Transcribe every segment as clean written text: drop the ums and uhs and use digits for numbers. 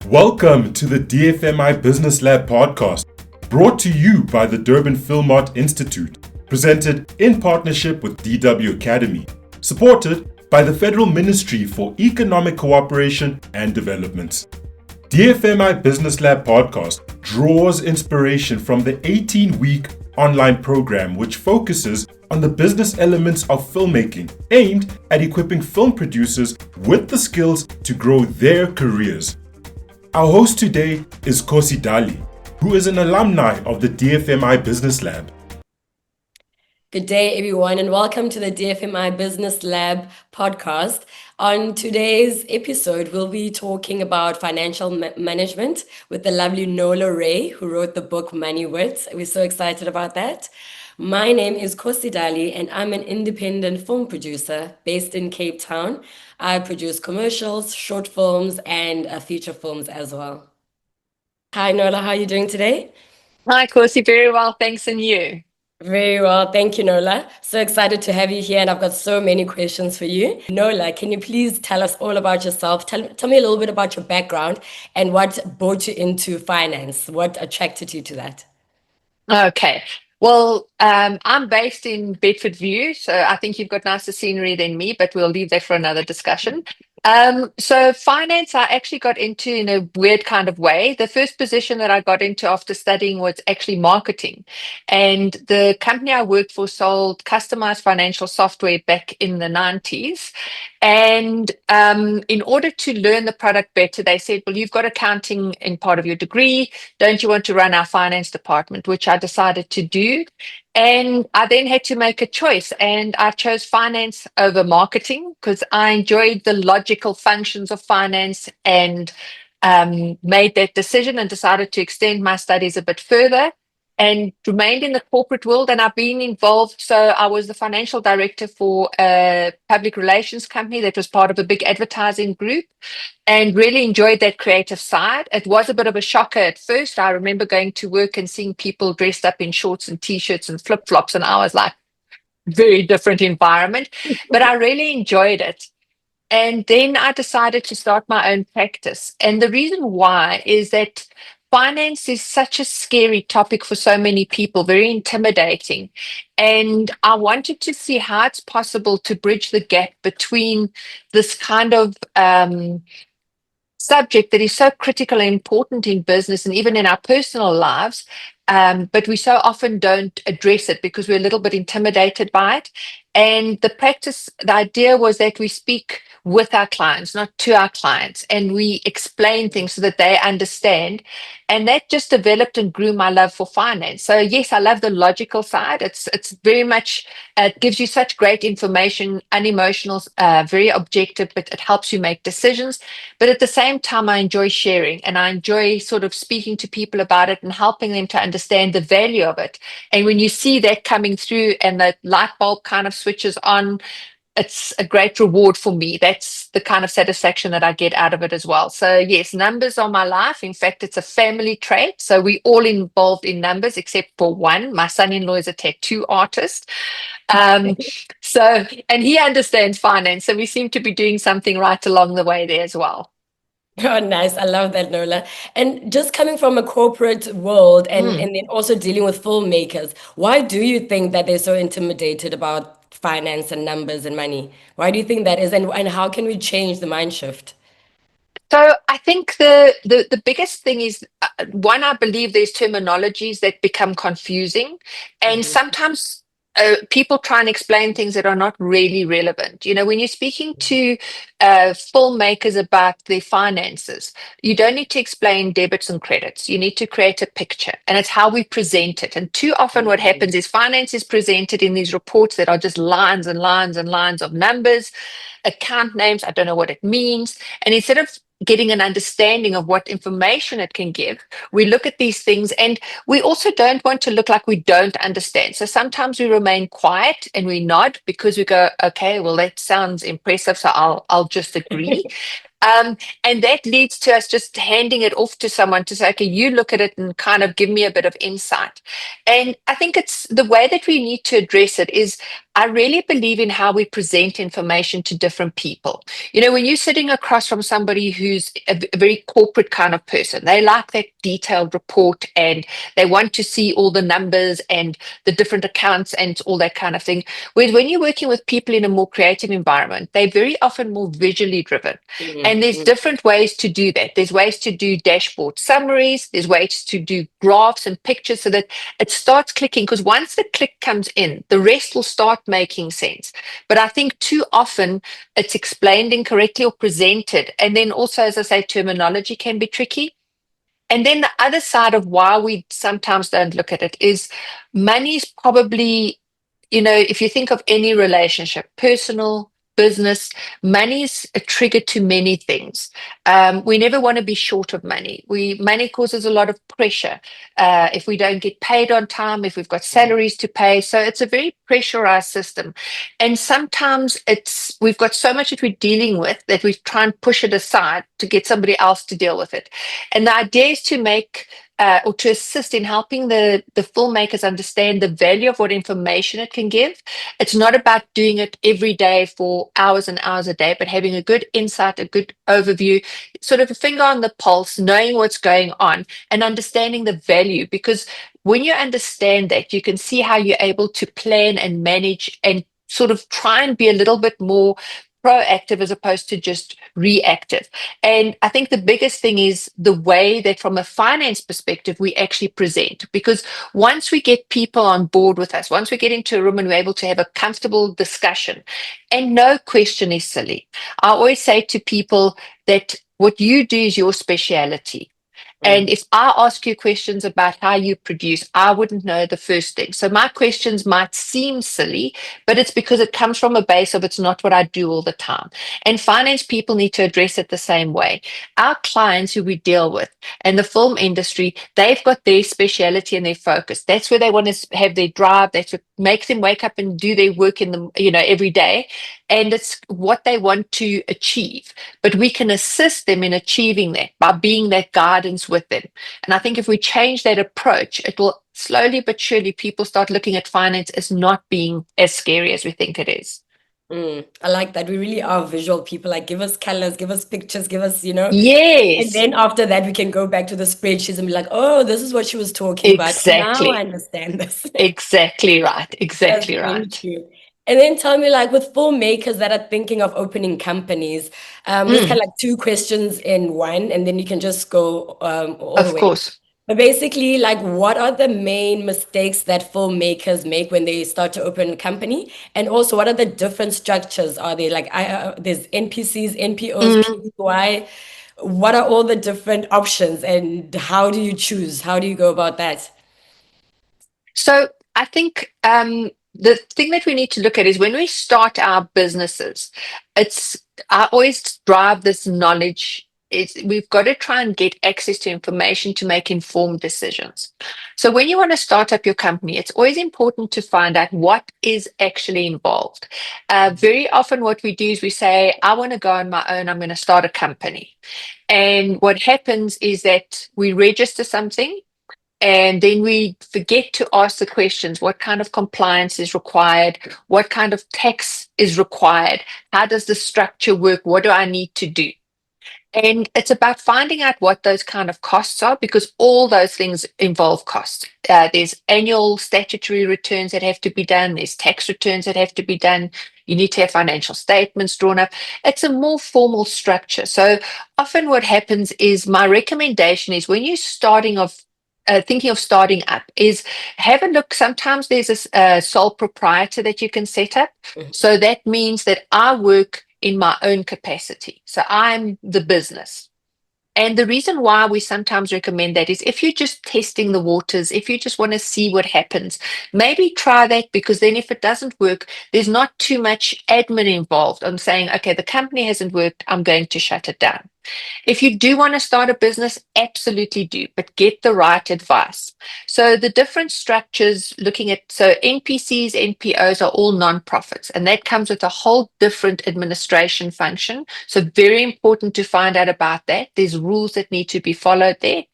Welcome to the DFMI Business Lab podcast, brought to you by the Durban Film Art Institute, presented in partnership with DW Academy, supported by the Federal Ministry for Economic Cooperation and Development. DFMI Business Lab podcast draws inspiration from the 18-week online program which focuses on the business elements of filmmaking, aimed at equipping film producers with the skills to grow their careers. Our host today is Khosie Dali, who is an alumni of the DFMI Business Lab. Good day, everyone, and welcome to the DFMI Business Lab podcast. On today's episode, we'll be talking about financial management with the lovely Nola Rae, who wrote the book Money Wit. We're so excited about that. My name is Khosie Dali, and I'm an independent film producer based in Cape Town. I produce commercials, short films, and feature films as well. Hi, Nola. How are you doing today? Hi, Khosie. Very well, thanks. And you? Very well. Thank you, Nola. So excited to have you here, and I've got so many questions for you. Nola, can you please tell us all about yourself? Tell me a little bit about your background and what brought you into finance. What attracted you to that? Okay. Well, I'm based in Bedfordview, so I think you've got nicer scenery than me, but we'll leave that for another discussion. So finance, I actually got into in a weird kind of way. The first position that I got into after studying was actually marketing. And the company I worked for sold customized financial software back in the 90s. And in order to learn the product better, they said, well, you've got accounting in part of your degree. Don't you want to run our finance department? Which I decided to do. And I then had to make a choice, and I chose finance over marketing because I enjoyed the logical functions of finance, and made that decision and decided to extend my studies a bit further and remained in the corporate world. And I've been involved. So I was the financial director for a public relations company that was part of a big advertising group, and really enjoyed that creative side. It was a bit of a shocker at first. I remember going to work and seeing people dressed up in shorts and t-shirts and flip-flops, and I was like, very different environment, but I really enjoyed it. And then I decided to start my own practice. And the reason why is that finance is such a scary topic for so many people, very intimidating. And I wanted to see how it's possible to bridge the gap between this kind of subject that is so critical and important in business and even in our personal lives, but we so often don't address it because we're a little bit intimidated by it. And the idea was that we speak with our clients, not to our clients, and we explain things so that they understand. And that just developed and grew my love for finance. So yes, I love the logical side. It's very much, it gives you such great information, unemotional, very objective, but it helps you make decisions. But at the same time, I enjoy sharing, and I enjoy sort of speaking to people about it and helping them to understand the value of it. And when you see that coming through and the light bulb kind of switches on, it's a great reward for me. That's the kind of satisfaction that I get out of it as well. So yes, numbers are my life. In fact, it's a family trait. So we all involved in numbers except for one. My son-in-law is a tattoo artist. And he understands finance. So we seem to be doing something right along the way there as well. Oh, nice. I love that, Nola. And just coming from a corporate world and then also dealing with filmmakers, why do you think that they're so intimidated about finance and numbers and money? Why do you think that is? And how can we change the mind shift? So I think the biggest thing is, one, I believe there's terminologies that become confusing, and sometimes people try and explain things that are not really relevant. You know, when you're speaking to filmmakers about their finances, you don't need to explain debits and credits. You need to create a picture, and it's how we present it. And too often what happens is finance is presented in these reports that are just lines and lines and lines of numbers, account names, I don't know what it means. And instead of getting an understanding of what information it can give, we look at these things, and we also don't want to look like we don't understand. So sometimes we remain quiet and we nod because we go, okay, well, that sounds impressive, so I'll just agree. And that leads to us just handing it off to someone to say, okay, you look at it and kind of give me a bit of insight. And I think it's the way that we need to address it is I really believe in how we present information to different people. You know, when you're sitting across from somebody who's a very corporate kind of person, they like that detailed report and they want to see all the numbers and the different accounts and all that kind of thing. Whereas when you're working with people in a more creative environment, they're very often more visually driven. And there's different ways to do that. There's ways to do dashboard summaries, there's ways to do graphs and pictures so that it starts clicking, because once the click comes in, the rest will start making sense. But I think too often it's explained incorrectly or presented. And then also, as I say, terminology can be tricky. And then the other side of why we sometimes don't look at it is money's probably, you know, if you think of any relationship, personal, business, money's a trigger to many things. We never want to be short of money. Money causes a lot of pressure if we don't get paid on time, if we've got salaries to pay. So it's a very pressurized system. And sometimes we've got so much that we're dealing with that we try and push it aside to get somebody else to deal with it. And the idea is to make or to assist in helping the filmmakers understand the value of what information it can give. It's not about doing it every day for hours and hours a day, but having a good insight, a good overview, sort of a finger on the pulse, knowing what's going on and understanding the value. Because when you understand that, you can see how you're able to plan and manage and sort of try and be a little bit more proactive as opposed to just reactive. And I think the biggest thing is the way that from a finance perspective, we actually present. Because once we get people on board with us, once we get into a room and we're able to have a comfortable discussion, and no question is silly. I always say to people that what you do is your speciality. And if I ask you questions about how you produce, I wouldn't know the first thing. So my questions might seem silly, but it's because it comes from a base of it's not what I do all the time. And finance people need to address it the same way. Our clients who we deal with and the film industry, they've got their speciality and their focus. That's where they want to have their drive. That's what makes them wake up and do their work in the, you know, every day. And it's what they want to achieve. But we can assist them in achieving that by being that guidance with them. And I think if we change that approach, it will slowly but surely people start looking at finance as not being as scary as we think it is. I like that. We really are visual people. Like, give us colors, give us pictures, give us, And Yes, then after that, we can go back to the spreadsheets and be like, oh, this is what she was talking about. Now I exactly. understand this. Exactly right. That's Exactly very right. true. And then tell me, like, with filmmakers that are thinking of opening companies, there's kind of like two questions in one, and then you can just go all the Of way. course. But basically, like, what are the main mistakes that filmmakers make when they start to open a company? And also, what are the different structures? Are they like, there's NPCs, NPOs, Mm. PY? What are all the different options, and how do you choose? How do you go about that? So I think the thing that we need to look at is when we start our businesses, I always drive this knowledge. We've got to try and get access to information to make informed decisions. So when you want to start up your company, it's always important to find out what is actually involved. Very often what we do is we say, I want to go on my own, I'm going to start a company. And what happens is that we register something. And then we forget to ask the questions, what kind of compliance is required? What kind of tax is required? How does the structure work? What do I need to do? And it's about finding out what those kind of costs are, because all those things involve costs. There's annual statutory returns that have to be done. There's tax returns that have to be done. You need to have financial statements drawn up. It's a more formal structure. So often what happens is, my recommendation is when you're thinking of starting up, is have a look. Sometimes there's a sole proprietor that you can set up. So that means that I work in my own capacity. So I'm the business. And the reason why we sometimes recommend that is if you're just testing the waters, if you just want to see what happens, maybe try that, because then if it doesn't work, there's not too much admin involved on saying, okay, the company hasn't worked, I'm going to shut it down. If you do want to start a business, absolutely do, but get the right advice. So the different structures looking at, so NPCs, NPOs are all non-profits, and that comes with a whole different administration function. So very important to find out about that. There's rules that need to be followed there.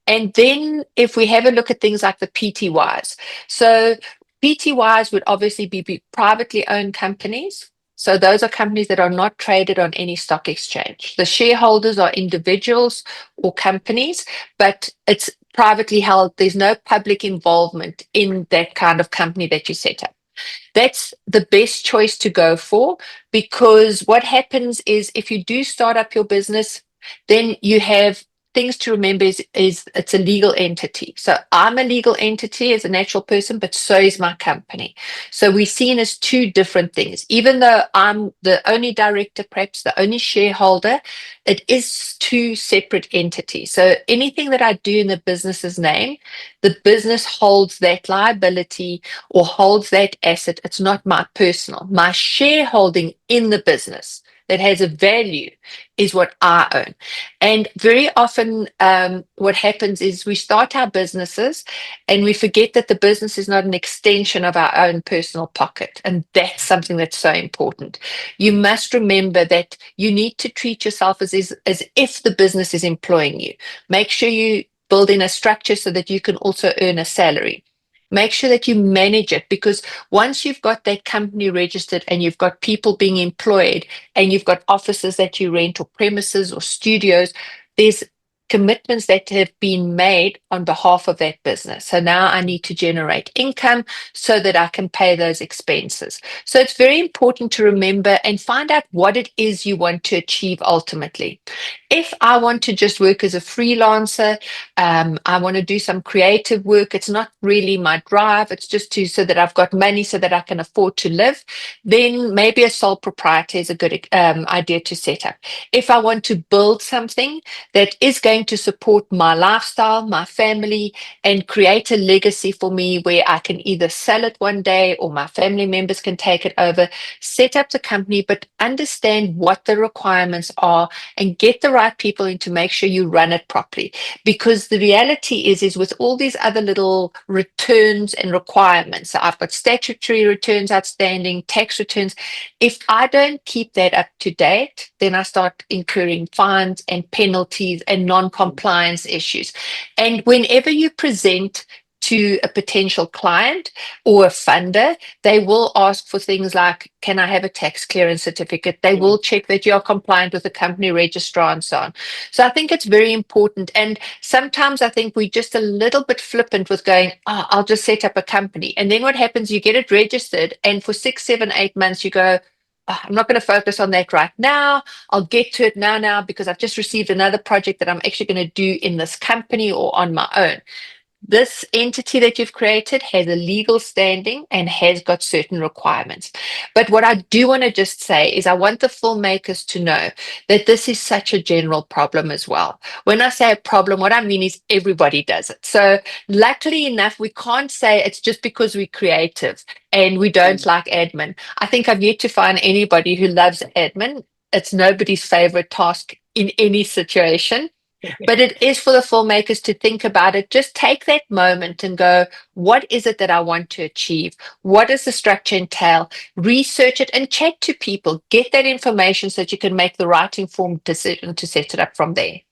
And then if we have a look at things like the PTYs, so PTYs would obviously be privately owned companies. So those are companies that are not traded on any stock exchange. The shareholders are individuals or companies, but it's privately held. There's no public involvement in that kind of company that you set up. That's the best choice to go for, because what happens is if you do start up your business, then you have things to remember is it's a legal entity. So I'm a legal entity as a natural person, but so is my company. So we're seen as two different things. Even though I'm the only director, perhaps the only shareholder, it is two separate entities. So anything that I do in the business's name, the business holds that liability or holds that asset. It's not my personal. My shareholding in the business that has a value is what I own. And very often what happens is we start our businesses and we forget that the business is not an extension of our own personal pocket. And that's something that's so important. You must remember that you need to treat yourself as if the business is employing you. Make sure you build in a structure so that you can also earn a salary. Make sure that you manage it, because once you've got that company registered and you've got people being employed and you've got offices that you rent or premises or studios, there's commitments that have been made on behalf of that business. So now I need to generate income so that I can pay those expenses. So it's very important to remember and find out what it is you want to achieve ultimately. If I want to just work as a freelancer, I want to do some creative work, it's not really my drive, it's just so that I've got money so that I can afford to live, then maybe a sole proprietor is a good idea to set up. If I want to build something that is going to support my lifestyle, my family, and create a legacy for me where I can either sell it one day or my family members can take it over, set up the company, but understand what the requirements are and get the right people in to make sure you run it properly. Because the reality is with all these other little returns and requirements, so I've got statutory returns outstanding, tax returns. If I don't keep that up to date, then I start incurring fines and penalties and non-compliance issues. And whenever you present to a potential client or a funder, they will ask for things like, can I have a tax clearance certificate? They will check that you are compliant with the company registrar and so on. So I think it's very important. And sometimes I think we're just a little bit flippant with going, oh, I'll just set up a company. And then what happens, you get it registered, and for 6, 7, 8 months, you go, oh, I'm not going to focus on that right now. I'll get to it now because I've just received another project that I'm actually going to do in this company or on my own. This entity that you've created has a legal standing and has got certain requirements. But what I do want to just say is I want the filmmakers to know that this is such a general problem as well. When I say a problem, what I mean is everybody does it. So luckily enough, we can't say it's just because we're creative and we don't like admin. I think I've yet to find anybody who loves admin. It's nobody's favorite task in any situation. But it is for the filmmakers to think about it. Just take that moment and go, what is it that I want to achieve? What does the structure entail? Research it and chat to people. Get that information so that you can make the right informed decision to set it up from there.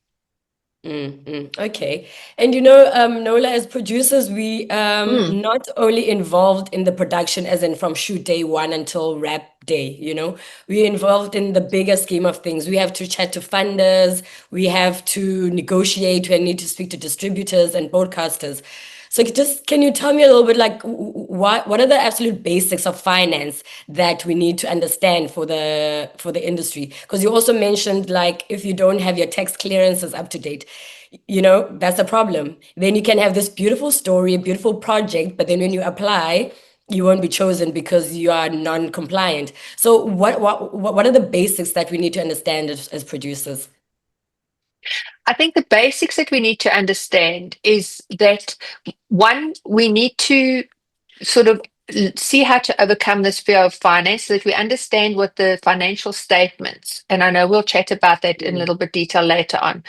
Okay. And Nola, as producers, we not only involved in the production as in from shoot day one until wrap day, we're involved in the bigger scheme of things. We have to chat to funders, we have to negotiate, we need to speak to distributors and broadcasters. So can you tell me a little bit like what are the absolute basics of finance that we need to understand for the industry? Because you also mentioned like if you don't have your tax clearances up to date, that's a problem. Then you can have this beautiful story, a beautiful project, but then when you apply, you won't be chosen because you are non-compliant. So what are the basics that we need to understand as producers? I think the basics that we need to understand is that, one, we need to sort of see how to overcome this fear of finance so that we understand what the financial statements, and I know we'll chat about that in a little bit detail later on,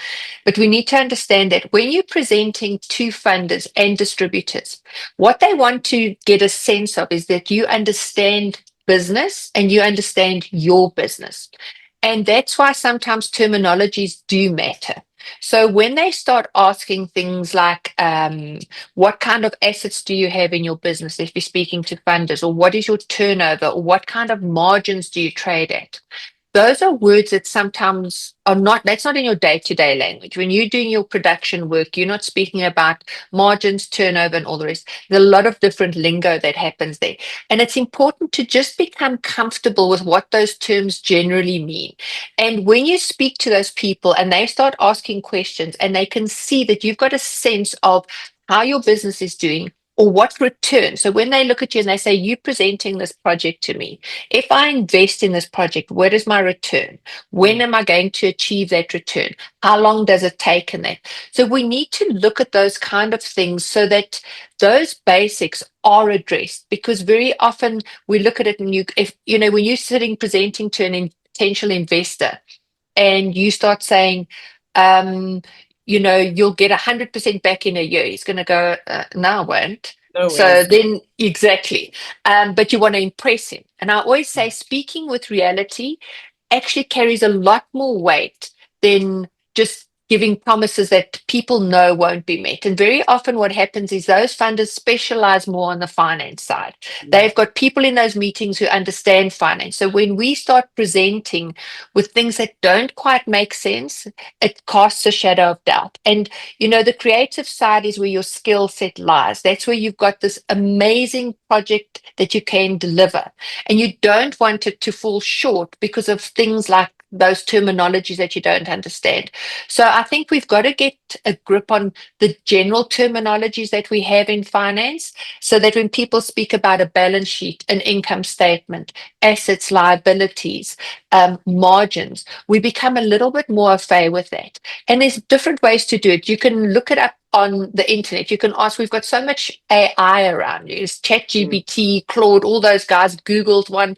but we need to understand that when you're presenting to funders and distributors, what they want to get a sense of is that you understand business and you understand your business. And that's why sometimes terminologies do matter. So when they start asking things like, what kind of assets do you have in your business if you're speaking to funders, or what is your turnover, or what kind of margins do you trade at? Those are words that sometimes are not, that's not in your day-to-day language. When you're doing your production work, you're not speaking about margins, turnover, and all the rest. There's a lot of different lingo that happens there. And it's important to just become comfortable with what those terms generally mean. And when you speak to those people and they start asking questions and they can see that you've got a sense of how your business is doing, or what return. So when they look at you and they say, you're presenting this project to me, if I invest in this project, what is my return? When am I going to achieve that return? How long does it take in that? So we need to look at those kind of things so that those basics are addressed, because very often we look at it and when you're sitting presenting to an potential investor and you start saying, you'll get 100% back in a year. He's going to go, no, I won't. No So ways. then, exactly. But you want to impress him. And I always say, speaking with reality actually carries a lot more weight than just giving promises that people know won't be met. And very often what happens is those funders specialize more on the finance side. They've got people in those meetings who understand finance. So when we start presenting with things that don't quite make sense, it casts a shadow of doubt. And, the creative side is where your skill set lies. That's where you've got this amazing project that you can deliver. And you don't want it to fall short because of things like those terminologies that you don't understand. So I think we've got to get a grip on the general terminologies that we have in finance, so that when people speak about a balance sheet, an income statement, assets, liabilities, margins, we become a little bit more au fait with that. And there's different ways to do it. You can look it up on the internet. You can ask, we've got so much AI around you. It's ChatGPT, Claude, all those guys, Googled one.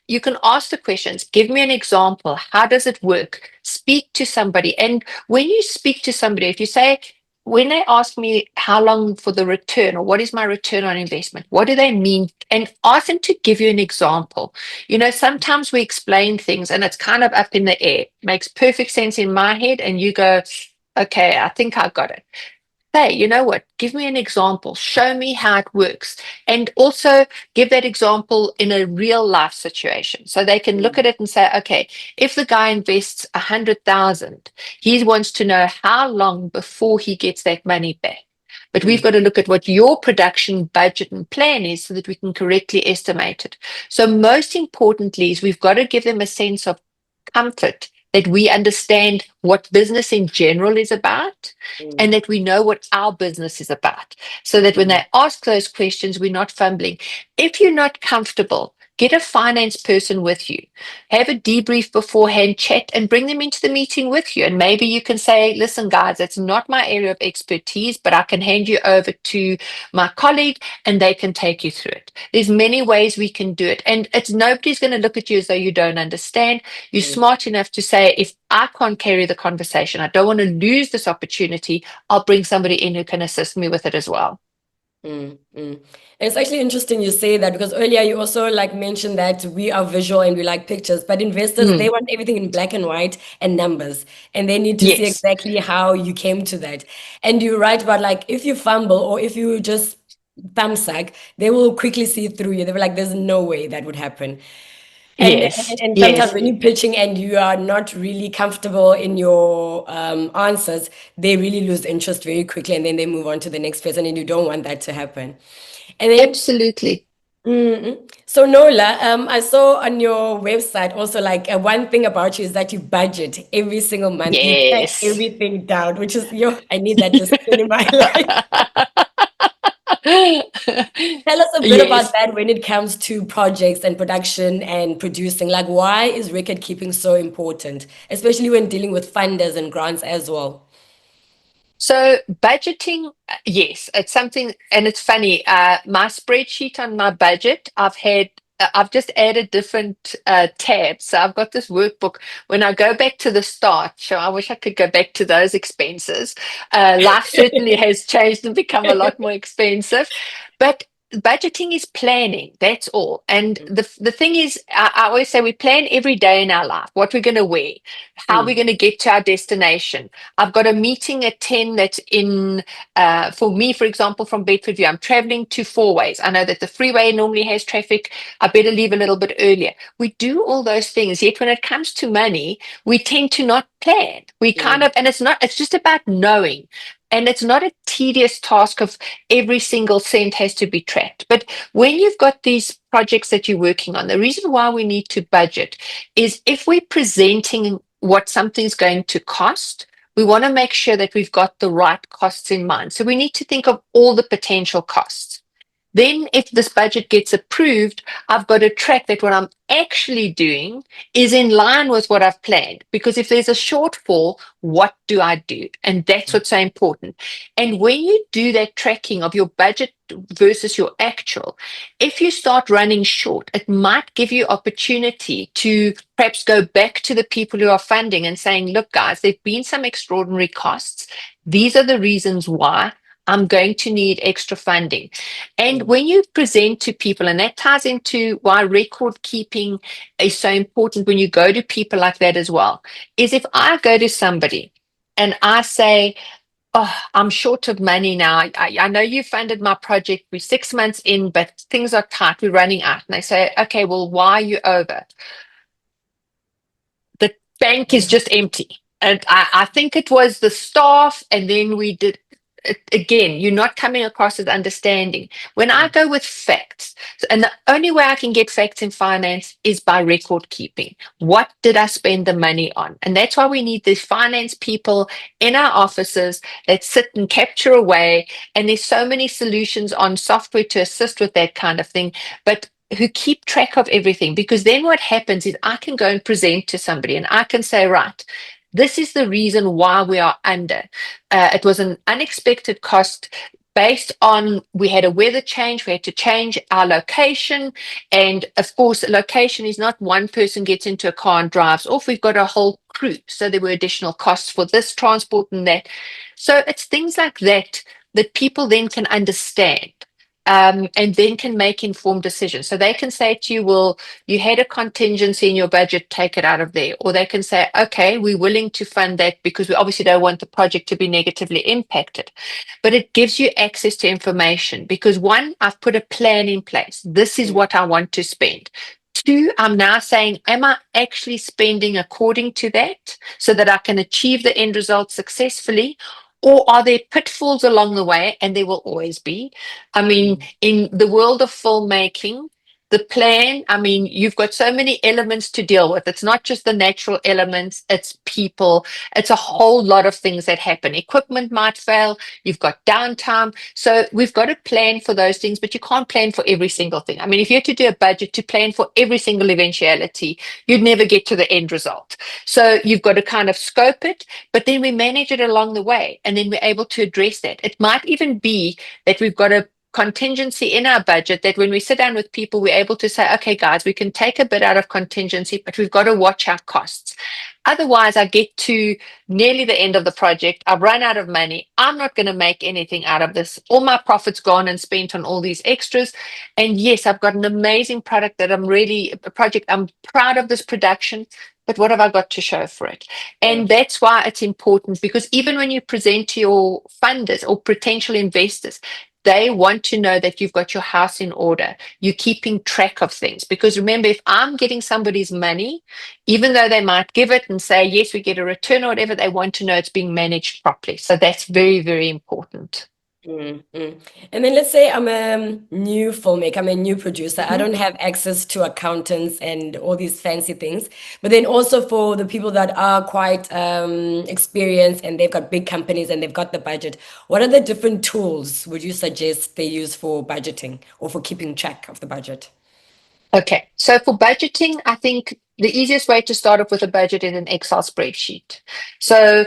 You can ask the questions. Give me an example. How does it work? Speak to somebody. And when you speak to somebody, if you say, when they ask me how long for the return, or what is my return on investment, what do they mean? And ask them to give you an example. Sometimes we explain things and it's kind of up in the air. Makes perfect sense in my head. And you go, okay, I think I got it. Say, you know what, give me an example, show me how it works. And also give that example in a real life situation. So they can look at it and say, okay, if the guy invests 100,000, he wants to know how long before he gets that money back. But we've got to look at what your production budget and plan is so that we can correctly estimate it. So most importantly is we've got to give them a sense of comfort that we understand what business in general is about, and that we know what our business is about, so that when they ask those questions, we're not fumbling. If you're not comfortable, get a finance person with you, have a debrief beforehand, chat, and bring them into the meeting with you. And maybe you can say, listen, guys, it's not my area of expertise, but I can hand you over to my colleague and they can take you through it. There's many ways we can do it. And nobody's going to look at you as though you don't understand. You're smart enough to say, if I can't carry the conversation, I don't want to lose this opportunity, I'll bring somebody in who can assist me with it as well. It's actually interesting you say that, because earlier you also mentioned that we are visual and we like pictures, but investors, they want everything in black and white and numbers, and they need to see Yes. exactly how you came to that. And you're right about if you fumble or if you just thumbsuck, they will quickly see through you. They were like, there's no way that would happen. And Yes. and sometimes Yes. when you're pitching and you are not really comfortable in your answers, they really lose interest very quickly, and then they move on to the next person, and you don't want that to happen. And then, Absolutely. so Nola, I saw on your website also one thing about you is that you budget every single month. You track Yes. everything down, which is I need that discipline in my life. Tell us a bit about Yes. that when it comes to projects and production and producing. Why is record keeping so important, especially when dealing with funders and grants as well? So budgeting, yes, it's something, and it's funny. My spreadsheet on my budget, I've just added different tabs. So I've got this workbook. When I go back to the start, so I wish I could go back to those expenses. Life certainly has changed and become a lot more expensive, but budgeting is planning. That's all. And the thing is, I always say we plan every day in our life. What we're going to wear, how we're going to get to our destination. I've got a meeting at 10 that's in, for me, for example, from Bedfordview, I'm traveling to Four Ways. I know that the freeway normally has traffic. I better leave a little bit earlier. We do all those things. Yet when it comes to money, we tend to not plan. We kind of, and it's just about knowing. And it's not a tedious task of every single cent has to be tracked. But when you've got these projects that you're working on, the reason why we need to budget is if we're presenting what something's going to cost, we want to make sure that we've got the right costs in mind. So we need to think of all the potential costs. Then if this budget gets approved, I've got to track that what I'm actually doing is in line with what I've planned. Because if there's a shortfall, what do I do? And that's what's so important. And when you do that tracking of your budget versus your actual, if you start running short, it might give you opportunity to perhaps go back to the people who are funding and saying, look, guys, there've been some extraordinary costs. These are the reasons why I'm going to need extra funding. And when you present to people, and that ties into why record keeping is so important when you go to people like that as well, is if I go to somebody and I say, oh, I'm short of money now. I know you funded my project. We're 6 months in, but things are tight. We're running out. And they say, okay, well, why are you over? The bank is just empty. And I think it was the staff, and then we did again, you're not coming across as understanding. When I go with facts, and the only way I can get facts in finance is by record keeping. What did I spend the money on? And that's why we need these finance people in our offices that sit and capture away. And there's so many solutions on software to assist with that kind of thing. But who keep track of everything, because then what happens is I can go and present to somebody and I can say, right, this is the reason why we are under. It was an unexpected cost based on we had a weather change, we had to change our location. And of course, location is not one person gets into a car and drives off. We've got a whole crew. So there were additional costs for this transport and that. So it's things like that that people then can understand. And then can make informed decisions. So they can say to you, well, you had a contingency in your budget, take it out of there. Or they can say, okay, we're willing to fund that because we obviously don't want the project to be negatively impacted. But it gives you access to information because one, I've put a plan in place. This is what I want to spend. Two, I'm now saying, am I actually spending according to that so that I can achieve the end result successfully? Or are there pitfalls along the way? And there will always be. I mean, in the world of filmmaking, the plan, I mean, you've got so many elements to deal with. It's not just the natural elements, it's people, it's a whole lot of things that happen. Equipment might fail, you've got downtime. So we've got to plan for those things, but you can't plan for every single thing. I mean, if you had to do a budget to plan for every single eventuality, you'd never get to the end result. So you've got to kind of scope it, but then we manage it along the way, and then we're able to address that. It might even be that we've got a contingency in our budget that when we sit down with people, we're able to say, okay, guys, we can take a bit out of contingency, but we've got to watch our costs. Otherwise, I get to nearly the end of the project. I've run out of money. I'm not going to make anything out of this. All my profits gone and spent on all these extras. And yes, I've got an amazing product that I'm proud of this production, but what have I got to show for it? And that's why it's important, because even when you present to your funders or potential investors, they want to know that you've got your house in order. You're keeping track of things. Because remember, if I'm getting somebody's money, even though they might give it and say, yes, we get a return or whatever, they want to know it's being managed properly. So that's very, very important. And then let's say I'm a new filmmaker, I'm a new producer. I don't have access to accountants and all these fancy things. But then also for the people that are quite experienced and they've got big companies and they've got the budget, what are the different tools would you suggest they use for budgeting or for keeping track of the budget? Okay, so for budgeting, I think the easiest way to start off with a budget is an Excel spreadsheet. So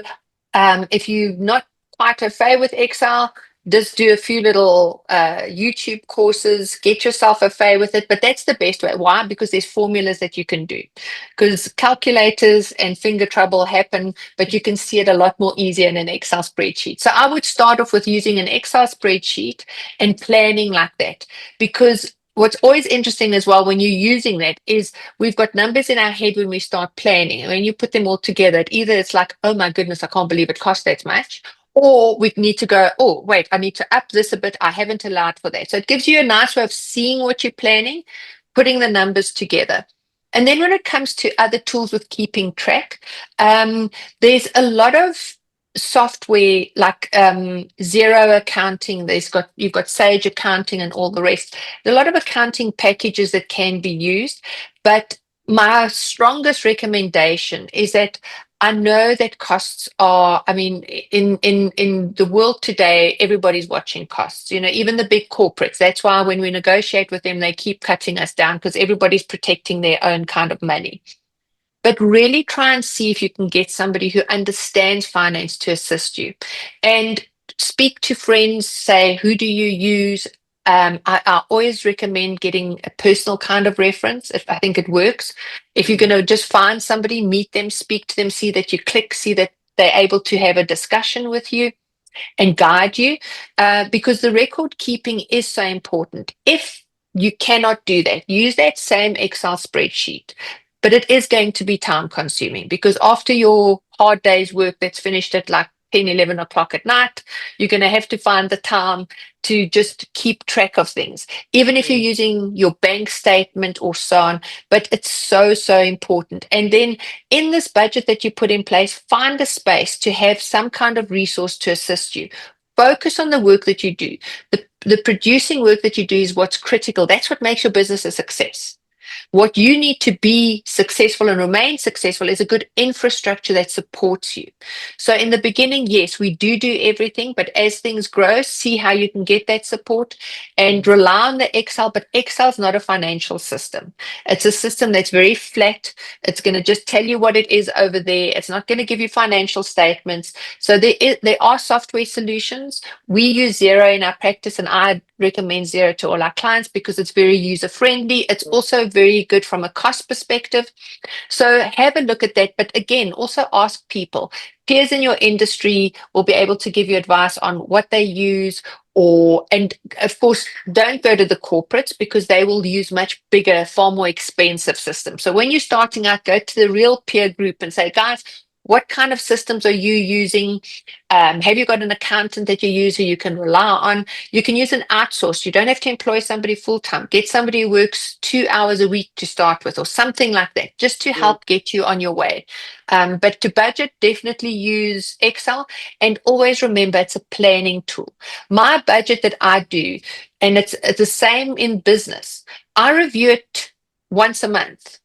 if you're not quite au fait with Excel, just do a few little YouTube courses, get yourself au fait with it. But that's the best way. Why? Because there's formulas that you can do. Because calculators and finger trouble happen, but you can see it a lot more easier in an Excel spreadsheet. So I would start off with using an Excel spreadsheet and planning like that. Because what's always interesting as well when you're using that is we've got numbers in our head when we start planning. And when you put them all together, either it's like, oh my goodness, I can't believe it cost that much. Or we need to go, oh, wait, I need to up this a bit. I haven't allowed for that. So it gives you a nice way of seeing what you're planning, putting the numbers together. And then when it comes to other tools with keeping track, there's a lot of software like Zero Accounting. You've got Sage Accounting and all the rest. There are a lot of accounting packages that can be used, but my strongest recommendation is that I know that costs are, I mean, in the world today, everybody's watching costs, even the big corporates. That's why when we negotiate with them, they keep cutting us down because everybody's protecting their own kind of money. But really try and see if you can get somebody who understands finance to assist you. And speak to friends, say, who do you use? I always recommend getting a personal kind of reference if I think it works. If you're going to just find somebody, meet them, speak to them, see that you click, see that they're able to have a discussion with you and guide you, because the record keeping is so important. If you cannot do that, use that same Excel spreadsheet. But it is going to be time consuming because after your hard day's work that's finished at like 10, 11 o'clock at night, you're going to have to find the time to just keep track of things, even if you're using your bank statement or so on. But it's so, so important. And then in this budget that you put in place, find a space to have some kind of resource to assist you. Focus on the work that you do. The producing work that you do is what's critical. That's what makes your business a success. What you need to be successful and remain successful is a good infrastructure that supports you. So in the beginning, yes, we do everything, but as things grow, see how you can get that support and rely on the Excel. But Excel is not a financial system. It's a system that's very flat. It's going to just tell you what it is over there. It's not going to give you financial statements. So there are software solutions. We use Xero in our practice, and I recommend Xero to all our clients because it's very user friendly. It's also very good from a cost perspective. So have a look at that. But again, also ask people. Peers in your industry will be able to give you advice on what they use, and of course, don't go to the corporates because they will use much bigger, far more expensive systems. So when you're starting out, go to the real peer group and say, guys, what kind of systems are you using? Have you got an accountant that you use who you can rely on? You can use an outsource. You don't have to employ somebody full-time. Get somebody who works 2 hours a week to start with or something like that, just to help get you on your way. But to budget, definitely use Excel, and always remember it's a planning tool. My budget that I do, and it's the same in business, I review it once a month.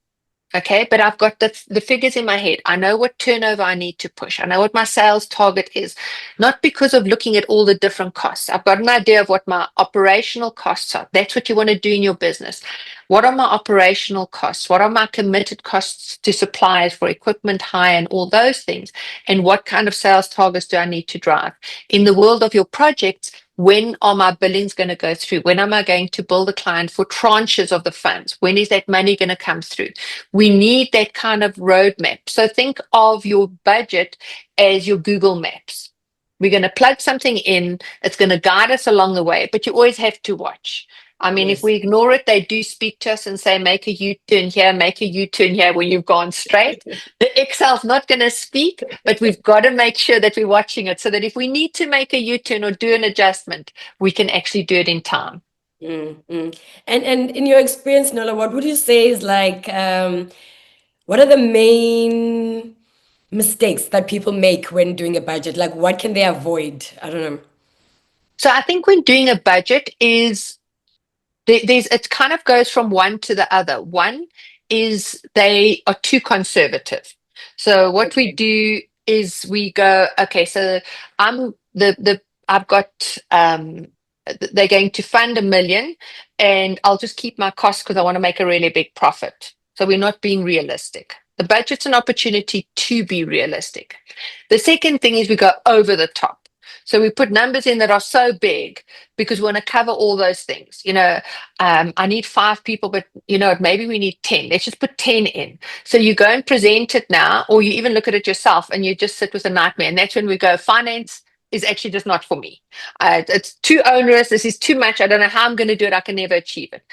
Okay, but I've got the figures in my head. I know what turnover I need to push. I know what my sales target is, not because of looking at all the different costs. I've got an idea of what my operational costs are. That's what you want to do in your business. What are my operational costs? What are my committed costs to suppliers for equipment hire and all those things? And what kind of sales targets do I need to drive? In the world of your projects, when are my billings going to go through? When am I going to bill the client for tranches of the funds? When is that money going to come through? We need that kind of roadmap. So think of your budget as your Google Maps. We're going to plug something in. It's going to guide us along the way, but you always have to watch. I mean, if we ignore it, they do speak to us and say, make a U-turn here, make a U-turn here when you've gone straight. The Excel's not going to speak, but we've got to make sure that we're watching it so that if we need to make a U-turn or do an adjustment, we can actually do it in time. And in your experience, Nola, what would you say is like, what are the main mistakes that people make when doing a budget? Like, what can they avoid? I don't know. So I think when doing a budget is it kind of goes from one to the other. One is they are too conservative. So what we do is we go, okay, so I've got they're going to fund 1 million and I'll just keep my costs because I want to make a really big profit. So we're not being realistic. The budget's an opportunity to be realistic. The second thing is we go over the top. So we put numbers in that are so big because we want to cover all those things. I need 5 people, but maybe we need 10. Let's just put 10 in. So you go and present it now, or you even look at it yourself and you just sit with a nightmare. And that's when we go, finance is actually just not for me. It's too onerous. This is too much. I don't know how I'm going to do it. I can never achieve it.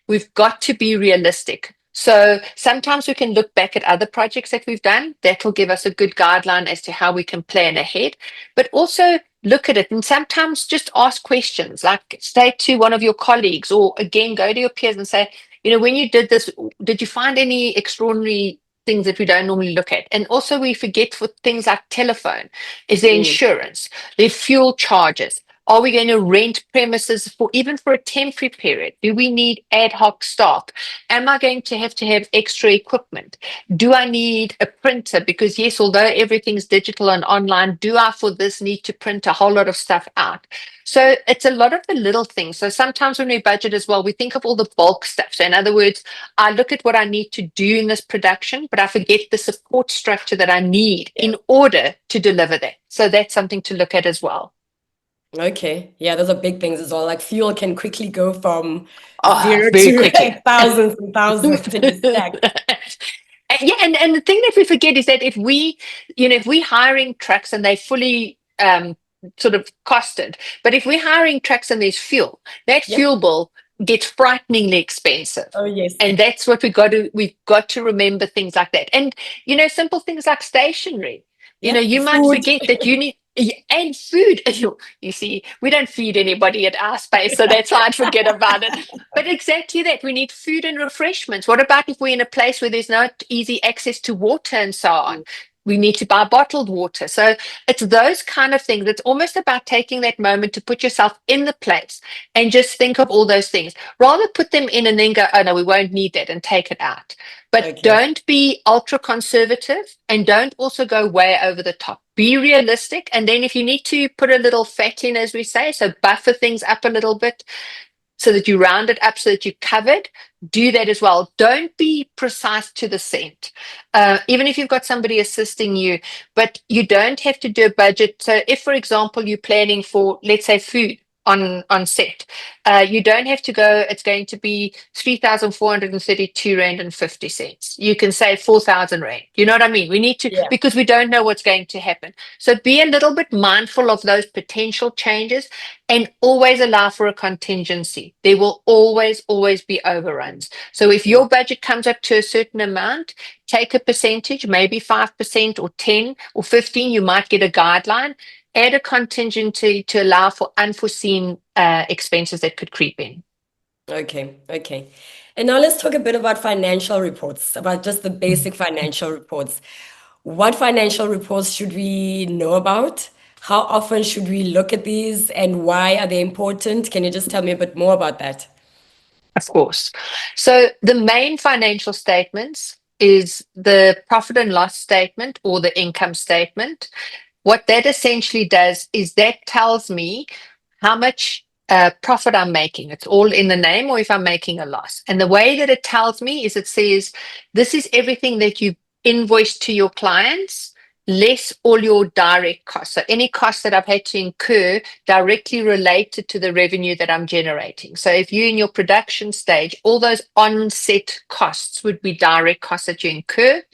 We've got to be realistic. So sometimes we can look back at other projects that we've done. That will give us a good guideline as to how we can plan ahead, but also look at it and sometimes just ask questions, like say to one of your colleagues, or again, go to your peers and say, when you did this, did you find any extraordinary things that we don't normally look at? And also we forget for things like telephone, is there insurance, there fuel charges? Are we going to rent premises for even for a temporary period? Do we need ad hoc staff? Am I going to have extra equipment? Do I need a printer? Because yes, although everything's digital and online, do I for this need to print a whole lot of stuff out? So it's a lot of the little things. So sometimes when we budget as well, we think of all the bulk stuff. So in other words, I look at what I need to do in this production, but I forget the support structure that I need in order to deliver that. So that's something to look at as well. Okay. Yeah, those are big things as well. Like fuel can quickly go from Oh, zero very to quickly. thousands and thousands in a stack. Yeah, and the thing that we forget is that if we're hiring trucks and they fully sort of costed, but if we're hiring trucks and there's fuel, that fuel bill gets frighteningly expensive. Oh yes. And that's what we've got to remember, things like that. And simple things like stationery. You might forget that you need, and food. You see, we don't feed anybody at our space, so that's why I'd forget about it. But exactly that, we need food and refreshments. What about if we're in a place where there's not easy access to water and so on? We need to buy bottled water. So it's those kind of things. It's almost about taking that moment to put yourself in the place and just think of all those things. Rather put them in and then go, oh no, we won't need that, and take it out. But don't be ultra conservative, and don't also go way over the top. Be realistic. And then if you need to put a little fat in, as we say, so buffer things up a little bit so that you round it up so that you're covered, do that as well. Don't be precise to the cent, even if you've got somebody assisting you, but you don't have to do a budget. So if, for example, you're planning for, let's say, food on set, you don't have to go, it's going to be 3,432 rand and 50 cents. You can say 4,000 rand. You know what I mean? We need to, because we don't know what's going to happen. So be a little bit mindful of those potential changes, and always allow for a contingency. There will always be overruns. So if your budget comes up to a certain amount, take a percentage, maybe 5% or 10 or 15, you might get a guideline. Add a contingency to allow for unforeseen expenses that could creep in. Okay. And now let's talk a bit about financial reports, about just the basic financial reports. What financial reports should we know about? How often should we look at these, and why are they important? Can you just tell me a bit more about that? Of course. So the main financial statements is the profit and loss statement or the income statement. What that essentially does is that tells me how much profit I'm making. It's all in the name, or if I'm making a loss. And the way that it tells me is it says, this is everything that you invoice to your clients, less all your direct costs. So any costs that I've had to incur directly related to the revenue that I'm generating. So if you're in your production stage, all those on-set costs would be direct costs that you incur.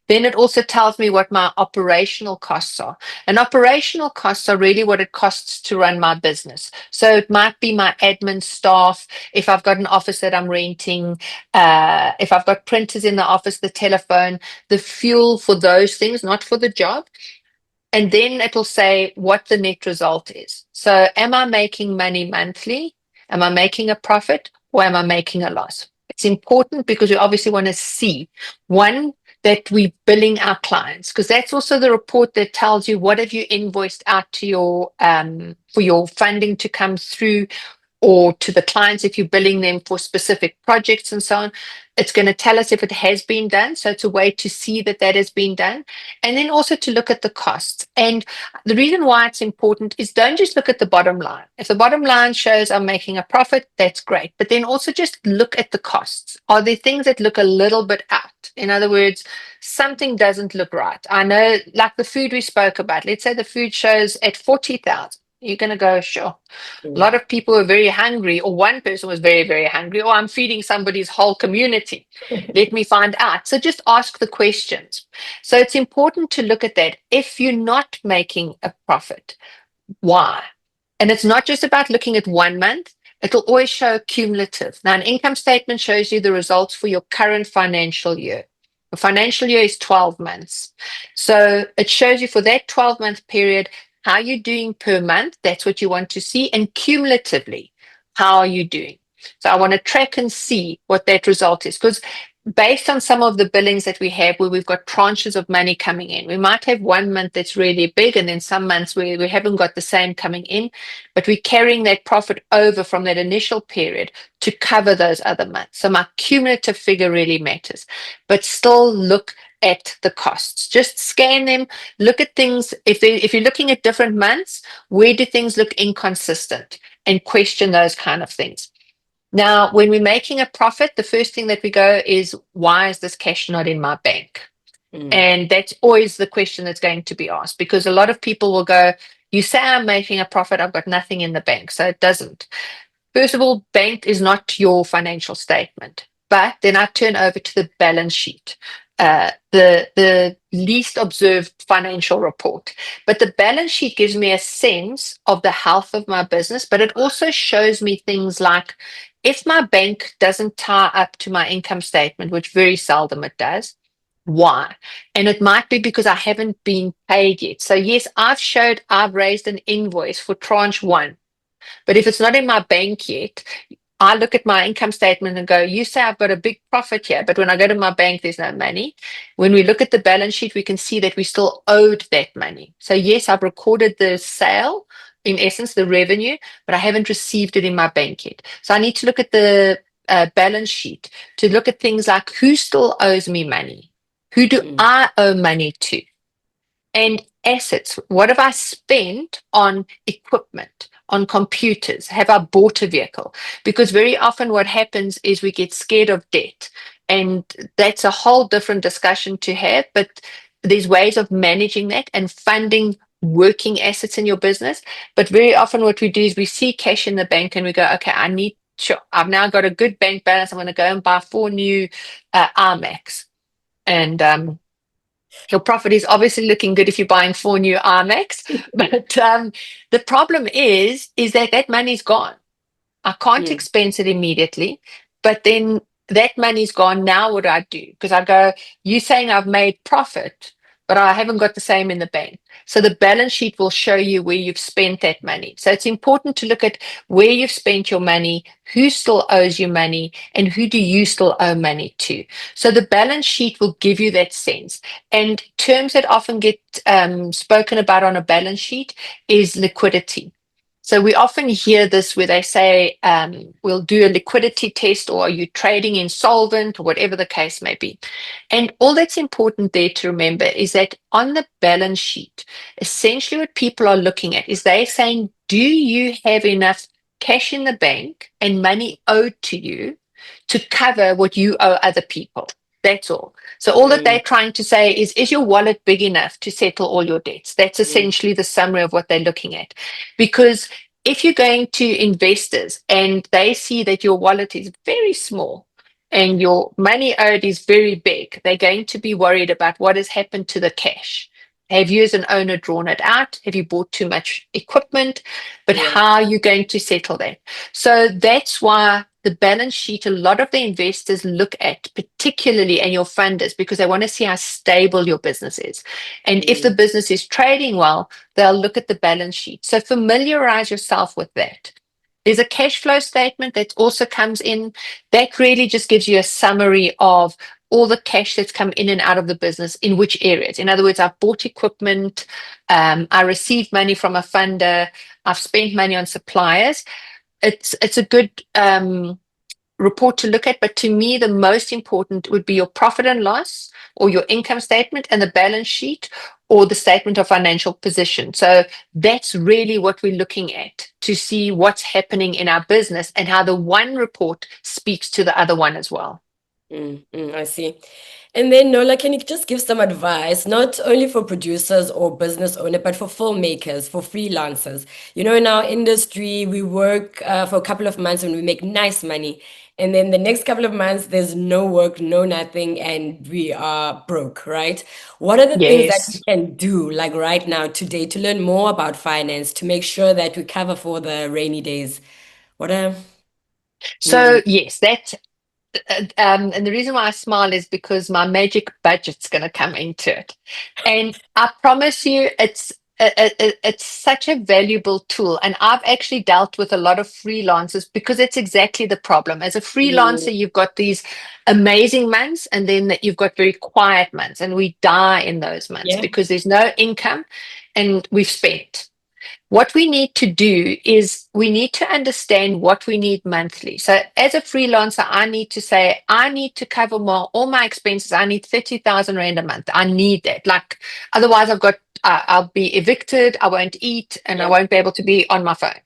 Then it also tells me what my operational costs are. And operational costs are really what it costs to run my business. So it might be my admin staff, if I've got an office that I'm renting, if I've got printers in the office, the telephone, the fuel for those things, not for the job. And then it'll say what the net result is. So am I making money monthly? Am I making a profit, or am I making a loss? It's important because we obviously want to see, one, that we're billing our clients, because that's also the report that tells you what have you invoiced out to your for your funding to come through. or to the clients if you're billing them for specific projects and so on. It's going to tell us if it has been done. So it's a way to see that that has been done. And then also to look at the costs. And the reason why it's important is don't just look at the bottom line. If the bottom line shows I'm making a profit, that's great. But then also just look at the costs. Are there things that look a little bit out? In other words, something doesn't look right. I know, like the food we spoke about, let's say the food shows at 40,000. You're going to go, sure. A lot of people were very hungry, or one person was very, very hungry, or I'm feeding somebody's whole community. Let me find out. So just ask the questions. So it's important to look at that. If you're not making a profit, why? And it's not just about looking at 1 month. It'll always show cumulative. Now, an income statement shows you the results for your current financial year. The financial year is 12 months. So it shows you for that 12-month period, how you're doing per month. That's what you want to see. And cumulatively, how are you doing? So I want to track and see what that result is, because based on some of the billings that we have where we've got tranches of money coming in, we might have 1 month that's really big and then some months where we haven't got the same coming in, but we're carrying that profit over from that initial period to cover those other months. So my cumulative figure really matters, but still look at the costs. Just scan them, look at things. If you're looking at different months, where do things look inconsistent, and question those kind of things. Now, when we're making a profit, the first thing that we go is, why is this cash not in my bank? And that's always the question that's going to be asked, because a lot of people will go, you say I'm making a profit, I've got nothing in the bank. So it doesn't. First of all, bank is not your financial statement. But then I turn over to the balance sheet, the least observed financial report. But the balance sheet gives me a sense of the health of my business, but it also shows me things like, if my bank doesn't tie up to my income statement, which very seldom it does, why? And it might be because I haven't been paid yet. So yes, I've raised an invoice for tranche 1. But if it's not in my bank yet, I look at my income statement and go, you say I've got a big profit here, but when I go to my bank, there's no money. When we look at the balance sheet, we can see that we still owed that money. So yes, I've recorded the sale, in essence, the revenue, but I haven't received it in my bank yet. So I need to look at the balance sheet to look at things like, who still owes me money? Who do I owe money to? And assets. What have I spent on equipment, on computers? Have I bought a vehicle? Because very often what happens is we get scared of debt. And that's a whole different discussion to have. But there's ways of managing that and funding working assets in your business. But very often what we do is we see cash in the bank and we go, okay, I've now got a good bank balance. I'm going to go and buy 4 new iMacs. And your profit is obviously looking good if you're buying 4 new iMacs, but the problem is that money's gone. I can't expense it immediately, but then that money's gone. Now what do I do? Because I go, you saying I've made profit, but I haven't got the same in the bank. So the balance sheet will show you where you've spent that money. So it's important to look at where you've spent your money, who still owes you money, and who do you still owe money to. So the balance sheet will give you that sense. And terms that often get spoken about on a balance sheet is liquidity. So we often hear this where they say, we'll do a liquidity test, or are you trading insolvent, or whatever the case may be. And all that's important there to remember is that on the balance sheet, essentially what people are looking at is they're saying, do you have enough cash in the bank and money owed to you to cover what you owe other people? That's all. So all that they're trying to say is your wallet big enough to settle all your debts? That's essentially the summary of what they're looking at. Because if you're going to investors and they see that your wallet is very small and your money owed is very big, they're going to be worried about what has happened to the cash. Have you as an owner drawn it out? Have you bought too much equipment? But how are you going to settle that? So that's why the balance sheet, a lot of the investors look at, particularly, and your funders, because they want to see how stable your business is. And if the business is trading well, they'll look at the balance sheet. So familiarize yourself with that. There's a cash flow statement that also comes in. That really just gives you a summary of all the cash that's come in and out of the business in which areas. In other words, I've bought equipment, I received money from a funder, I've spent money on suppliers. it's a good report to look at, but to me, the most important would be your profit and loss or your income statement and the balance sheet or the statement of financial position. So that's really what we're looking at to see what's happening in our business and how the one report speaks to the other one as well. I see. And then, Nola, can you just give some advice, not only for producers or business owner, but for filmmakers, for freelancers? You know, in our industry, we work for a couple of months and we make nice money. And then the next couple of months, there's no work, no nothing, and we are broke, right? What are the things that we Yes. can do, like right now, today, to learn more about finance, to make sure that we cover for the rainy days? What are... So yes, that and the reason why I smile is because my magic budget's going to come into it, and I promise you, it's such a valuable tool. And I've actually dealt with a lot of freelancers because it's exactly the problem. As a freelancer, you've got these amazing months, and then you've got very quiet months, and we die in those months Yeah. because there's no income, and we've spent. What we need to do is we need to understand what we need monthly. So as a freelancer, I need to say, I need to cover all my expenses. I need 30,000 Rand a month. I need that. Like, otherwise I'll be evicted. I won't eat and I Yeah. won't be able to be on my phone.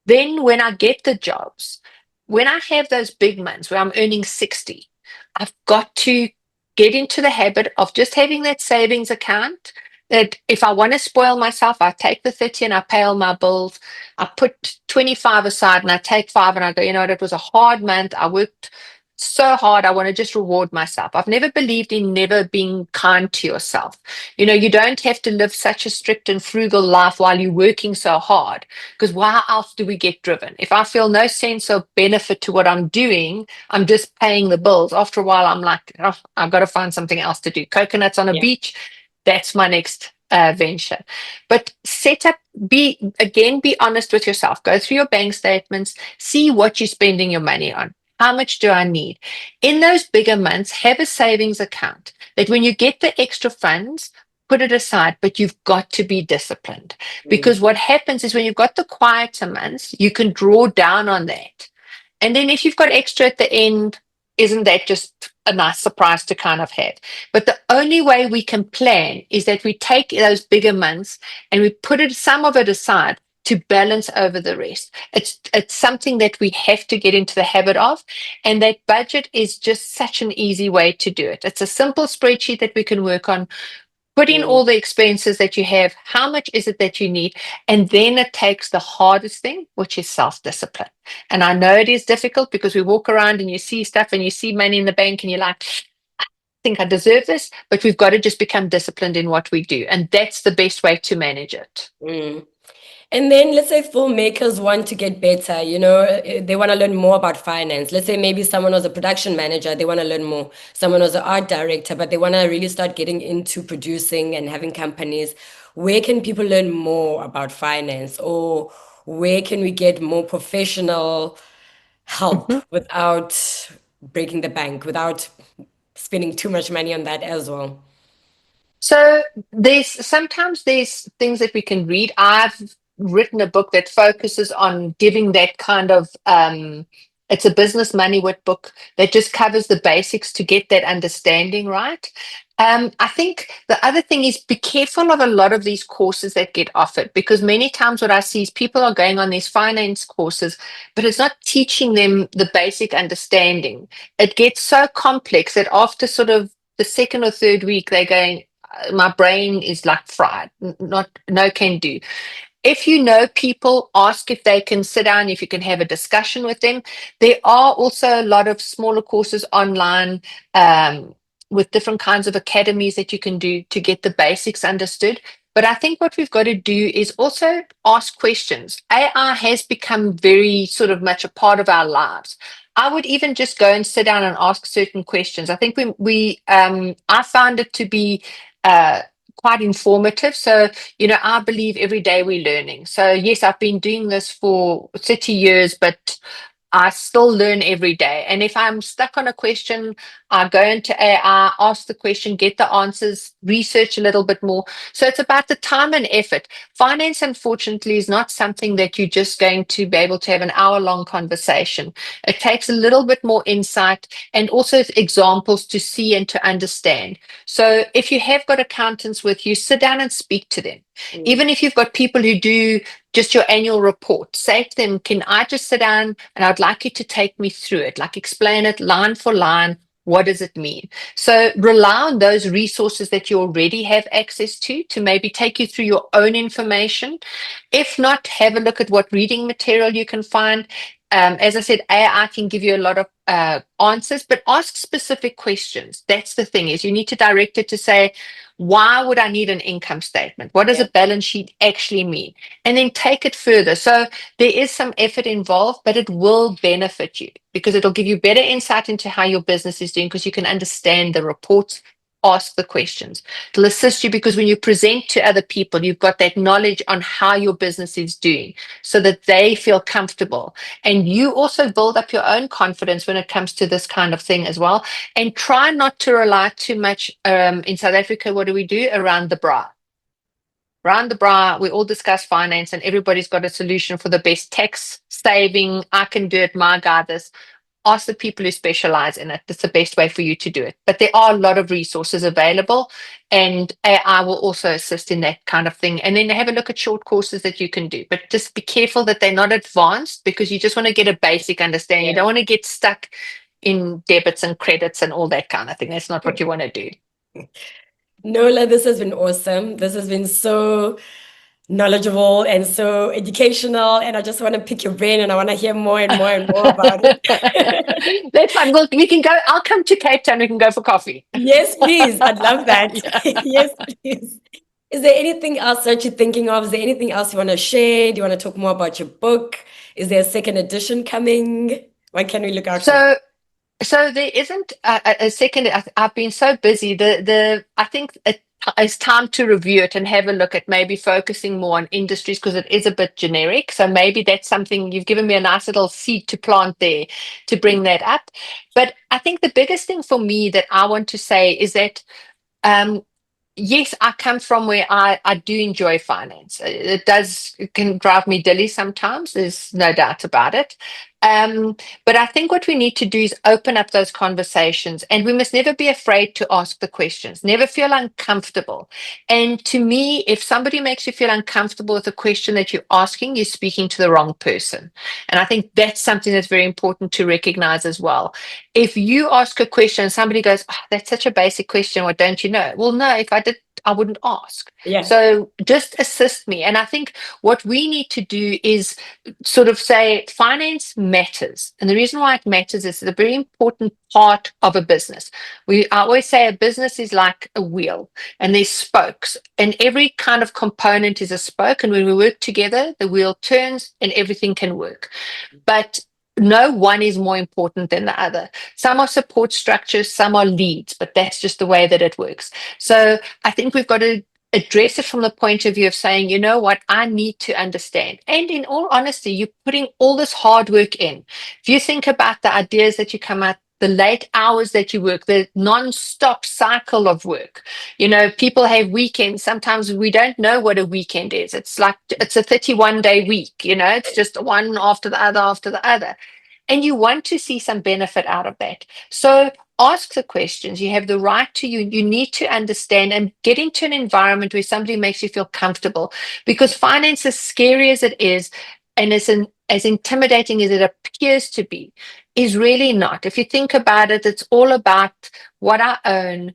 Then when I get the jobs, when I have those big months where I'm earning 60, I've got to get into the habit of just having that savings account that if I want to spoil myself, I take the 30 and I pay all my bills. I put 25 aside and I take 5 and I go, you know what, it was a hard month. I worked so hard. I want to just reward myself. I've never believed in never being kind to yourself. You know, you don't have to live such a strict and frugal life while you're working so hard, because why else do we get driven? If I feel no sense of benefit to what I'm doing, I'm just paying the bills. After a while, I'm like, oh, I've got to find something else to do. Coconuts on a Yeah. beach, that's my next venture. But be honest with yourself. Go through your bank statements, see what you're spending your money on. How much do I need? In those bigger months, have a savings account that when you get the extra funds, put it aside, but you've got to be disciplined. Because what happens is when you've got the quieter months, you can draw down on that. And then if you've got extra at the end, isn't that just a nice surprise to kind of have? But the only way we can plan is that we take those bigger months and we put some of it aside to balance over the rest. It's something that we have to get into the habit of, and that budget is just such an easy way to do it. It's a simple spreadsheet that we can work on. Put in all the expenses that you have. How much is it that you need? And then it takes the hardest thing, which is self-discipline. And I know it is difficult because we walk around and you see stuff and you see money in the bank and you're like, I think I deserve this, but we've got to just become disciplined in what we do. And that's the best way to manage it. And then let's say filmmakers want to get better, you know, they want to learn more about finance. Let's say maybe someone was a production manager, they want to learn more. Someone was an art director, but they want to really start getting into producing and having companies. Where can people learn more about finance, or where can we get more professional help Mhm. without breaking the bank, without spending too much money on that as well? So sometimes there's things that we can read. I've written a book that focuses on giving that kind of it's a business Money Wit book that just covers the basics to get that understanding right. I think the other thing is be careful of a lot of these courses that get offered, because many times what I see is people are going on these finance courses, but it's not teaching them the basic understanding. It gets so complex that after sort of the second or third week, they're going, my brain is like fried, not no can do. If you know people, ask if they can sit down, if you can have a discussion with them. There are also a lot of smaller courses online with different kinds of academies that you can do to get the basics understood. But I think what we've got to do is also ask questions. AI has become very sort of much a part of our lives. I would even just go and sit down and ask certain questions. I think I found it to be uh, quite informative. So, you know, I believe every day we're learning. So yes, I've been doing this for 30 years, but I still learn every day. And if I'm stuck on a question, I go into AI, ask the question, get the answers, research a little bit more. So it's about the time and effort. Finance, unfortunately, is not something that you're just going to be able to have an hour-long conversation. It takes a little bit more insight and also examples to see and to understand. So if you have got accountants with you, sit down and speak to them. Even if you've got people who do just your annual report, say to them, can I just sit down and I'd like you to take me through it, like explain it line for line. What does it mean? So rely on those resources that you already have access to maybe take you through your own information. If not, have a look at what reading material you can find. As I said, AI can give you a lot of answers, but ask specific questions. That's the thing, is you need to direct it to say, why would I need an income statement? What does a balance sheet actually mean? And then take it further. So there is some effort involved, but it will benefit you because it'll give you better insight into how your business is doing because you can understand the reports, ask the questions. It'll assist you because when you present to other people, you've got that knowledge on how your business is doing so that they feel comfortable. And you also build up your own confidence when it comes to this kind of thing as well. And try not to rely too much. In South Africa, what do we do? Around the bra. Around the bra, we all discuss finance and everybody's got a solution for the best tax saving. I can do it, my guy this. Ask the people who specialize in it. That's the best way for you to do it. But there are a lot of resources available and AI will also assist in that kind of thing. And then have a look at short courses that you can do. But just be careful that they're not advanced because you just want to get a basic understanding. You don't want to get stuck in debits and credits and all that kind of thing. That's not what you want to do. Nola, this has been awesome. This has been so knowledgeable and so educational, and I just want to pick your brain and I want to hear more and more and more about it. That's fun. Well, we can go. I'll come to Cape Town. We can go for coffee. Yes, please. I'd love that. Yeah. Yes, please. Is there anything else that you're thinking of? Is there anything else you want to share? Do you want to talk more about your book? Is there a second edition coming? What can we look out for? So there isn't a second. I've been so busy. I think it's time to review it and have a look at maybe focusing more on industries because it is a bit generic. So maybe that's something you've given me a nice little seed to plant there to bring that up. But I think the biggest thing for me that I want to say is that yes, I come from where I do enjoy finance. It can drive me dilly sometimes. There's no doubt about it. But I think what we need to do is open up those conversations and we must never be afraid to ask the questions, never feel uncomfortable. And to me, if somebody makes you feel uncomfortable with the question that you're asking, you're speaking to the wrong person. And I think that's something that's very important to recognize as well. If you ask a question and somebody goes, oh, that's such a basic question, what don't you know? Well, no, if I did, I wouldn't ask. Yeah. So just assist me. And I think what we need to do is sort of say finance matters. And the reason why it matters is it's a very important part of a business. I always say a business is like a wheel and there's spokes and every kind of component is a spoke. And when we work together, the wheel turns and everything can work. But no one is more important than the other. Some are support structures, some are leads, but that's just the way that it works. So I think we've got to address it from the point of view of saying, you know what, I need to understand. And in all honesty, you're putting all this hard work in. If you think about the ideas that you come up, the late hours that you work, the non-stop cycle of work. You know, people have weekends. Sometimes we don't know what a weekend is. It's like, it's a 31-day week, you know, it's just one after the other after the other. And you want to see some benefit out of that. So ask the questions. You have the right to, you need to understand and get into an environment where somebody makes you feel comfortable, because finance, as scary as it is, and as intimidating as it appears to be, is really not. If you think about it, it's all about what I own,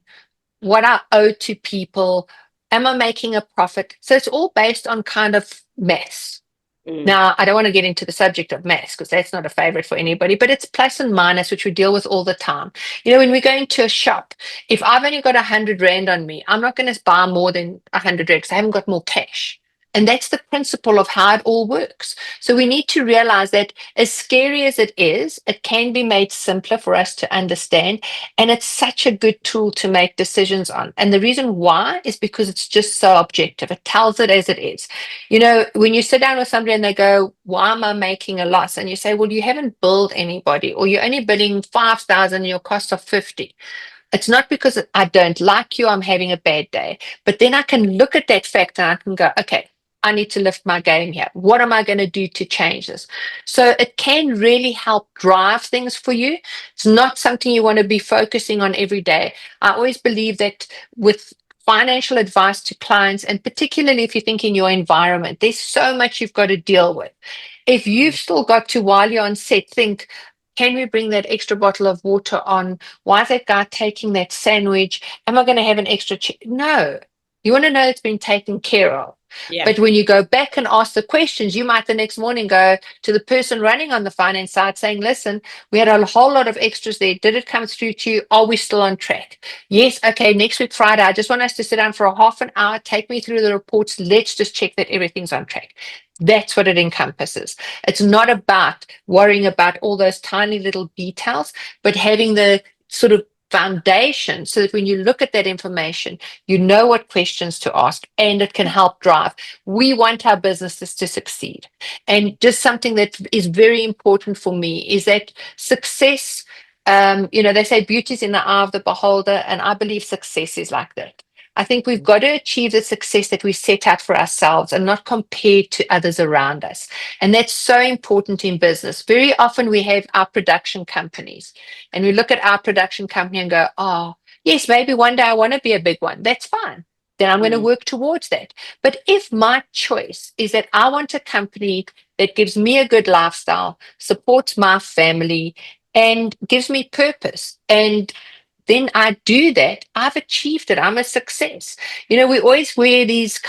what I owe to people. Am I making a profit? So it's all based on kind of maths. Now, I don't want to get into the subject of maths because that's not a favorite for anybody, but it's plus and minus, which we deal with all the time. You know, when we go into a shop, if I've only got 100 Rand on me, I'm not going to buy more than 100 Rand because I haven't got more cash. And that's the principle of how it all works. So we need to realize that as scary as it is, it can be made simpler for us to understand. And it's such a good tool to make decisions on. And the reason why is because it's just so objective. It tells it as it is. You know, when you sit down with somebody and they go, why am I making a loss? And you say, well, you haven't billed anybody, or you're only billing 5,000 and your costs are 50. It's not because I don't like you, I'm having a bad day. But then I can look at that fact and I can go, okay, I need to lift my game here. What am I going to do to change this? So it can really help drive things for you. It's not something you want to be focusing on every day. I always believe that with financial advice to clients, and particularly if you think in your environment, there's so much you've got to deal with. If you've still got to, while you're on set, think, can we bring that extra bottle of water on? Why is that guy taking that sandwich? Am I going to have an extra? No. You want to know it's been taken care of. Yeah. But when you go back and ask the questions, you might the next morning go to the person running on the finance side saying, listen, we had a whole lot of extras there. Did it come through to you? Are we still on track? Yes. Okay. Next week, Friday, I just want us to sit down for a half an hour, take me through the reports. Let's just check that everything's on track. That's what it encompasses. It's not about worrying about all those tiny little details, but having the sort of foundation so that when you look at that information, you know what questions to ask and it can help drive. We want our businesses to succeed. And just something that is very important for me is that success, they say beauty is in the eye of the beholder, and I believe success is like that. I think we've got to achieve the success that we set out for ourselves and not compared to others around us. And that's so important in business. Very often we have our production companies and we look at our production company and go, oh, yes, maybe one day I want to be a big one. That's fine. Then I'm going to work towards that. But if my choice is that I want a company that gives me a good lifestyle, supports my family, and gives me purpose, and then I do that, I've achieved it. I'm a success. You know, we always wear these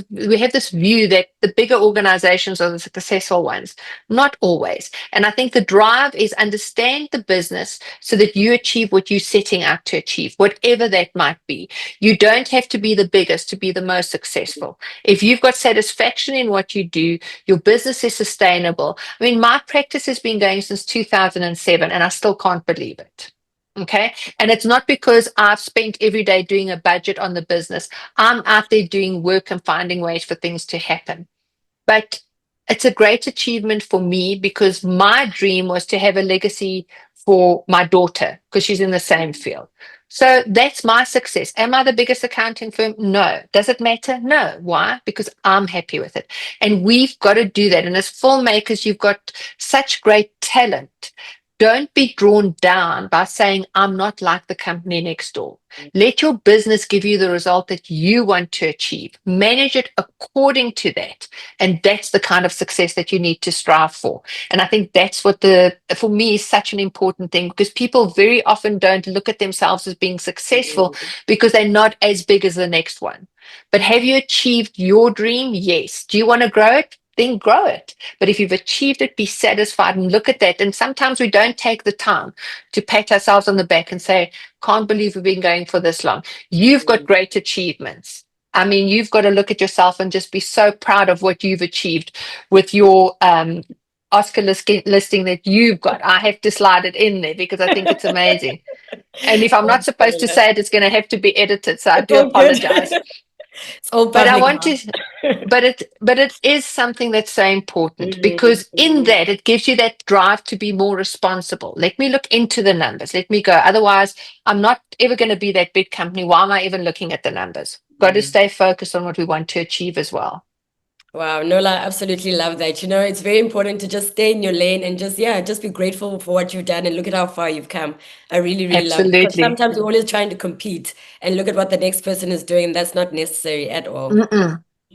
we have this view that the bigger organizations are the successful ones. Not always. And I think the drive is understand the business so that you achieve what you're setting out to achieve, whatever that might be. You don't have to be the biggest to be the most successful. If you've got satisfaction in what you do, your business is sustainable. I mean, my practice has been going since 2007 and I still can't believe it. Okay. And it's not because I've spent every day doing a budget on the business. I'm out there doing work and finding ways for things to happen. But it's a great achievement for me because my dream was to have a legacy for my daughter because she's in the same field. So that's my success. Am I the biggest accounting firm? No. Does it matter? No. Why? Because I'm happy with it. And we've got to do that. And as filmmakers, you've got such great talent. Don't be drawn down by saying, I'm not like the company next door. Let your business give you the result that you want to achieve. Manage it according to that. And that's the kind of success that you need to strive for. And I think that's what for me is such an important thing because people very often don't look at themselves as being successful because they're not as big as the next one. But have you achieved your dream? Yes. Do you want to grow it? Then grow it. But if you've achieved it, be satisfied and look at that. And sometimes we don't take the time to pat ourselves on the back and say, can't believe we've been going for this long. You've got great achievements. I mean, you've got to look at yourself and just be so proud of what you've achieved with your Oscar listing that you've got. I have to slide it in there because I think it's amazing. And if I'm not supposed to say it, it's going to have to be edited. So I do apologize. It's all but I want to, but it is something that's so important because in that it gives you that drive to be more responsible. Let me look into the numbers. Let me go. Otherwise, I'm not ever going to be that big company. Why am I even looking at the numbers? Got to stay focused on what we want to achieve as well. Wow, Nola, absolutely love that. You know, it's very important to just stay in your lane and just be grateful for what you've done and look at how far you've come. I really, really love it. Because sometimes we're always trying to compete and look at what the next person is doing. And that's not necessary at all.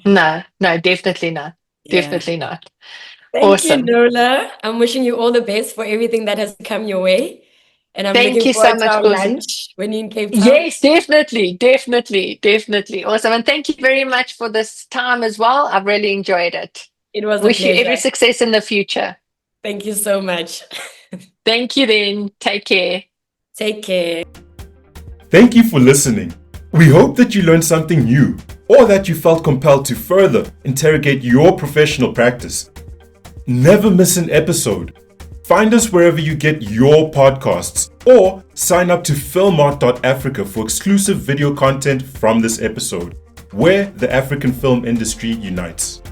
No, definitely not. Yeah. Definitely not. Thank you, Nola. I'm wishing you all the best for everything that has come your way. And I'm looking forward to our lunch when you're in Cape Town. Yes, definitely. Awesome. And thank you very much for this time as well. I've really enjoyed it. It was Wish you every success in the future. Thank you so much. Thank you then. Take care. Take care. Thank you for listening. We hope that you learned something new. or that you felt compelled to further interrogate your professional practice. Never miss an episode. Find us wherever you get your podcasts or sign up to filmart.africa for exclusive video content from this episode, where the African film industry unites.